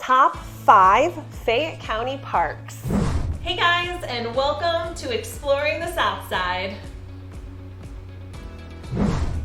Top 5 Fayette County parks. Hey guys, and welcome to Exploring the South Side.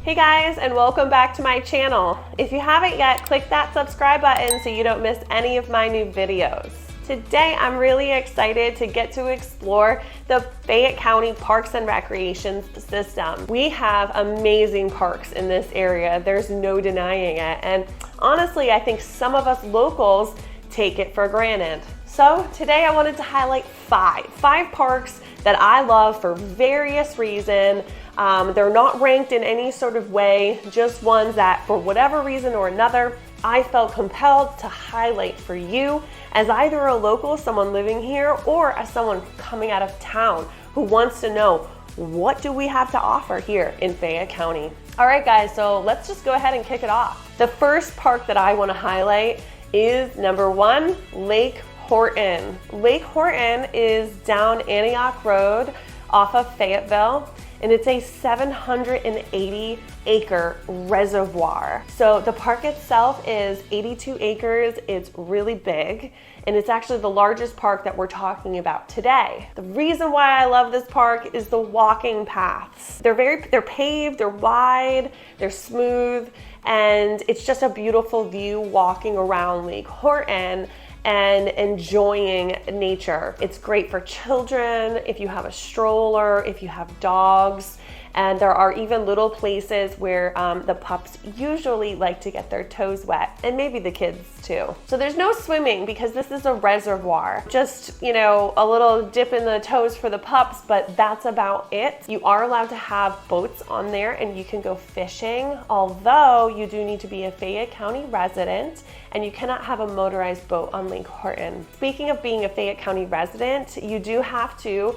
Hey guys, and welcome back to my channel. If you haven't yet, click that subscribe button so you don't miss any of my new videos. Today, I'm really excited to get to explore the Fayette County Parks and Recreation System. We have amazing parks in this area. There's no denying it. And honestly, I think some of us locals take it for granted. So today I wanted to highlight five parks that I love for various reasons. They're not ranked in any sort of way, just ones that for whatever reason or another, I felt compelled to highlight for you as either a local, someone living here, or as someone coming out of town who wants to know, what do we have to offer here in Fayette County? All right guys, so let's just go ahead and kick it off. The first park that I want to highlight is number 1, Lake Horton. Lake Horton is down Antioch Road off of Fayetteville, and it's a 780-acre reservoir. So the park itself is 82 acres. It's really big, and it's actually the largest park that we're talking about today. The reason why I love this park is the walking paths. They're paved, they're wide, they're smooth, and it's just a beautiful view walking around Lake Horton and enjoying nature. It's great for children, if you have a stroller, if you have dogs, and there are even little places where the pups usually like to get their toes wet, and maybe the kids too. So there's no swimming because this is a reservoir. Just, a little dip in the toes for the pups, but that's about it. You are allowed to have boats on there and you can go fishing, although you do need to be a Fayette County resident and you cannot have a motorized boat on Lake Horton. Speaking of being a Fayette County resident, you do have to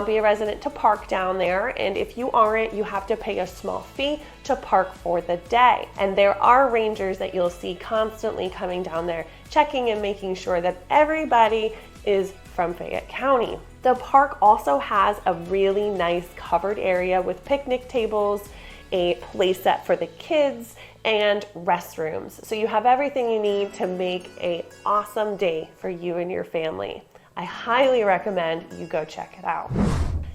be a resident to park down there, and if you aren't, you have to pay a small fee to park for the day. And there are rangers that you'll see constantly coming down there, checking and making sure that everybody is from Fayette County. The park also has a really nice covered area with picnic tables, a play set for the kids, and restrooms. So you have everything you need to make an awesome day for you and your family. I highly recommend you go check it out.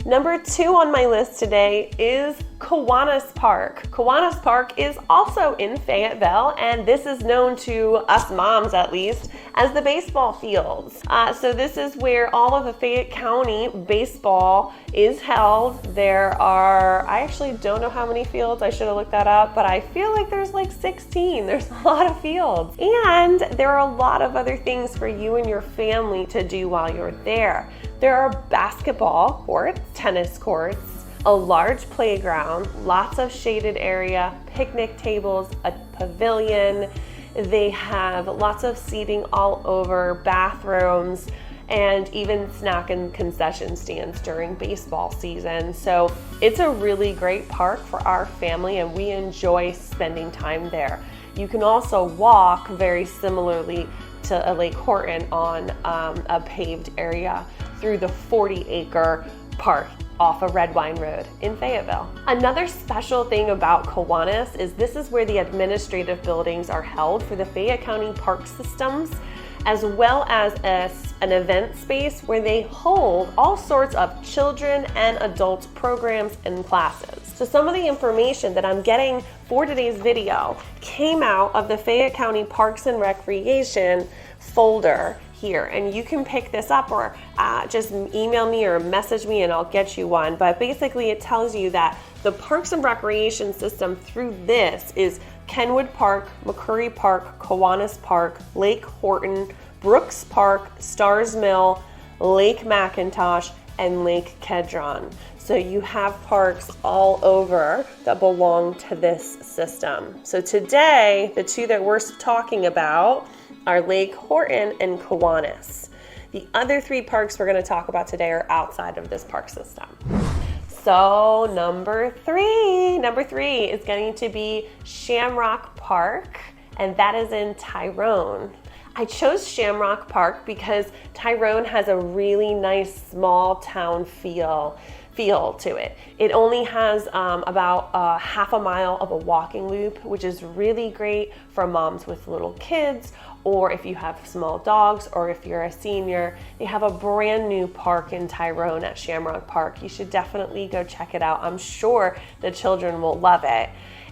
Number 2 on my list today is Kiwanis Park. Kiwanis Park is also in Fayetteville, and this is known to us moms at least as the baseball fields. So this is where all of the Fayette County baseball is held. There are, I actually don't know how many fields, I should have looked that up, but I feel like there's like 16. There's a lot of fields. And there are a lot of other things for you and your family to do while you're there. There are basketball courts, tennis courts, a large playground, lots of shaded area, picnic tables, a pavilion. They have lots of seating all over, bathrooms, and even snack and concession stands during baseball season. So it's a really great park for our family, and we enjoy spending time there. You can also walk very similarly to a Lake Horton on a paved area through the 40-acre park off of Red Wine Road in Fayetteville. Another special thing about Kiwanis is this is where the administrative buildings are held for the Fayette County Park Systems, as well as an event space where they hold all sorts of children and adult programs and classes. So some of the information that I'm getting for today's video came out of the Fayette County Parks and Recreation folder here, and you can pick this up or just email me or message me and I'll get you one. But basically it tells you that the Parks and Recreation System through this is Kenwood Park, McCurry Park, Kiwanis Park, Lake Horton, Brooks Park, Stars Mill, Lake McIntosh, and Lake Kedron. So you have parks all over that belong to this system. So today, the 2 that we're talking about are Lake Horton and Kiwanis. The other 3 parks we're going to talk about today are outside of this park system. So number three is going to be Shamrock Park, and that is in Tyrone. I chose Shamrock Park because Tyrone has a really nice small town feel. feel to it. It only has about half a mile of a walking loop, which is really great for moms with little kids, or if you have small dogs, or if you're a senior. They have a brand new park in Tyrone at Shamrock Park. You should definitely go check it out. I'm sure the children will love it.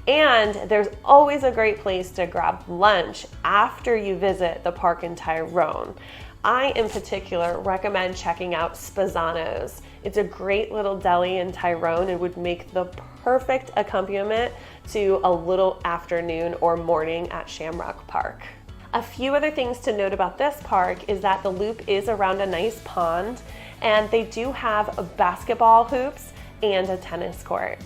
And there's always a great place to grab lunch after you visit the park in Tyrone. I, in particular, recommend checking out Spezzano's. It's a great little deli in Tyrone and would make the perfect accompaniment to a little afternoon or morning at Shamrock Park. A few other things to note about this park is that the loop is around a nice pond, and they do have basketball hoops and a tennis court.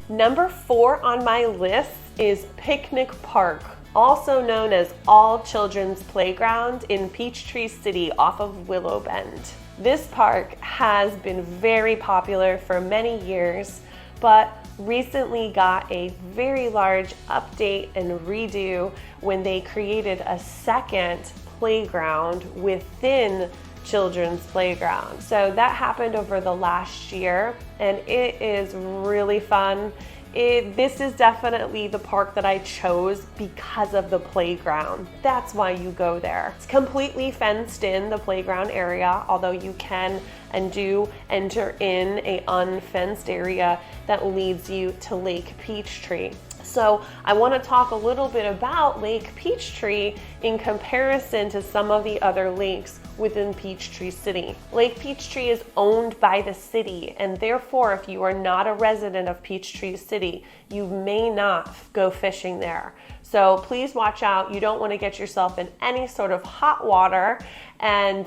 Number 4 on my list is Picnic Park, also known as All Children's Playground in Peachtree City off of Willow Bend. This park has been very popular for many years, but recently got a very large update and redo when they created a second playground within Children's Playground. So that happened over the last year, and it is really fun. This is definitely the park that I chose because of the playground. That's why you go there. It's completely fenced in, the playground area, although you can and do enter in a unfenced area that leads you to Lake Peachtree. So I want to talk a little bit about Lake Peachtree in comparison to some of the other lakes within Peachtree City. Lake Peachtree is owned by the city, and therefore if you are not a resident of Peachtree City, you may not go fishing there. So please watch out. You don't want to get yourself in any sort of hot water, and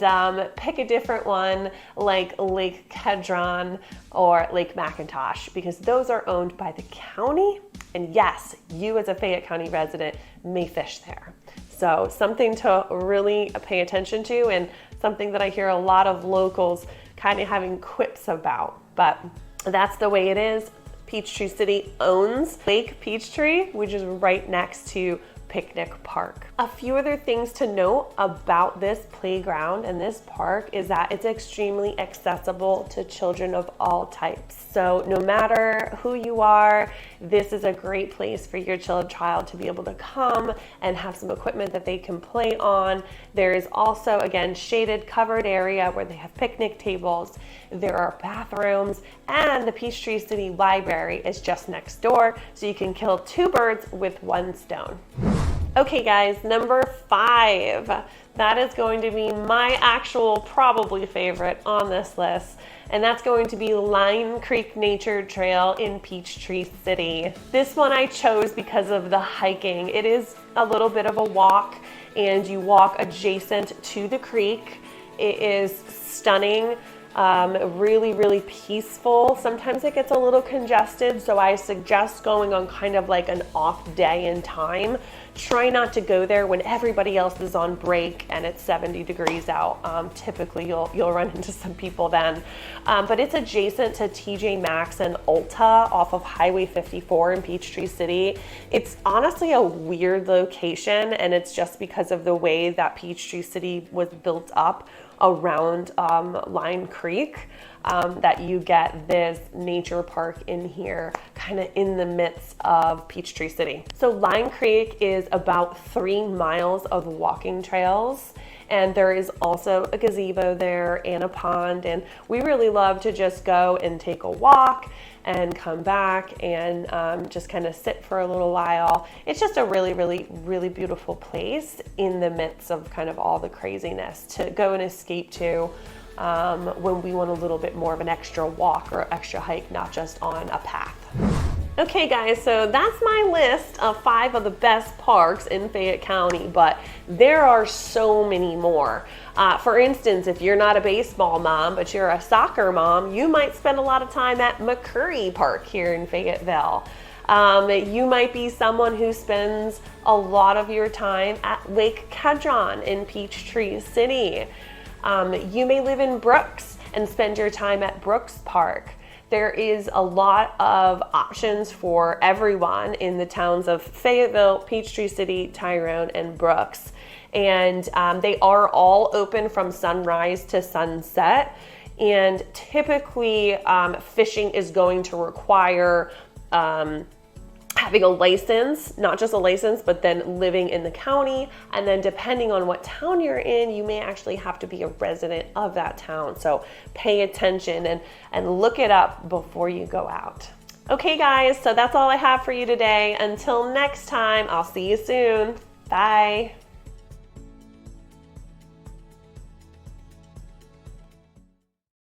pick a different one like Lake Kedron or Lake McIntosh, because those are owned by the county. And yes, you as a Fayette County resident may fish there. So something to really pay attention to, and something that I hear a lot of locals kind of having quips about, but that's the way it is. Peachtree City owns Lake Peachtree, which is right next to Picnic Park. A few other things to note about this playground and this park is that it's extremely accessible to children of all types. So no matter who you are, this is a great place for your child to be able to come and have some equipment that they can play on. There is also, again, shaded covered area where they have picnic tables. There are bathrooms, and the Peachtree City Library is just next door, so you can kill 2 birds with 1 stone. Okay guys, number 5. That is going to be my actual probably favorite on this list, and that's going to be Line Creek Nature Trail in Peachtree City. This one I chose because of the hiking. It is a little bit of a walk, and you walk adjacent to the creek. It is stunning. Really, really peaceful. Sometimes it gets a little congested, so I suggest going on kind of like an off day in time. Try not to go there when everybody else is on break and it's 70 degrees out. Typically you'll run into some people then. But it's adjacent to TJ Maxx and Ulta off of Highway 54 in Peachtree City. It's honestly a weird location, and it's just because of the way that Peachtree City was built up around Line Creek, that you get this nature park in here, kind of in the midst of Peachtree City. So Line Creek is about 3 miles of walking trails, and there is also a gazebo there and a pond, and we really love to just go and take a walk and come back and just kind of sit for a little while. It's just a really, really, really beautiful place in the midst of kind of all the craziness to go and escape to when we want a little bit more of an extra walk or extra hike, not just on a path. Okay guys, so that's my list of 5 of the best parks in Fayette County, but there are so many more. For instance, if you're not a baseball mom, but you're a soccer mom, you might spend a lot of time at McCurry Park here in Fayetteville. You might be someone who spends a lot of your time at Lake Kedron in Peachtree City. You may live in Brooks and spend your time at Brooks Park. There is a lot of options for everyone in the towns of Fayetteville, Peachtree City, Tyrone, and Brooks. And they are all open from sunrise to sunset. And typically fishing is going to require having a license, not just a license, but then living in the county. And then depending on what town you're in, you may actually have to be a resident of that town. So pay attention and look it up before you go out. Okay guys, so that's all I have for you today. Until next time, I'll see you soon. Bye.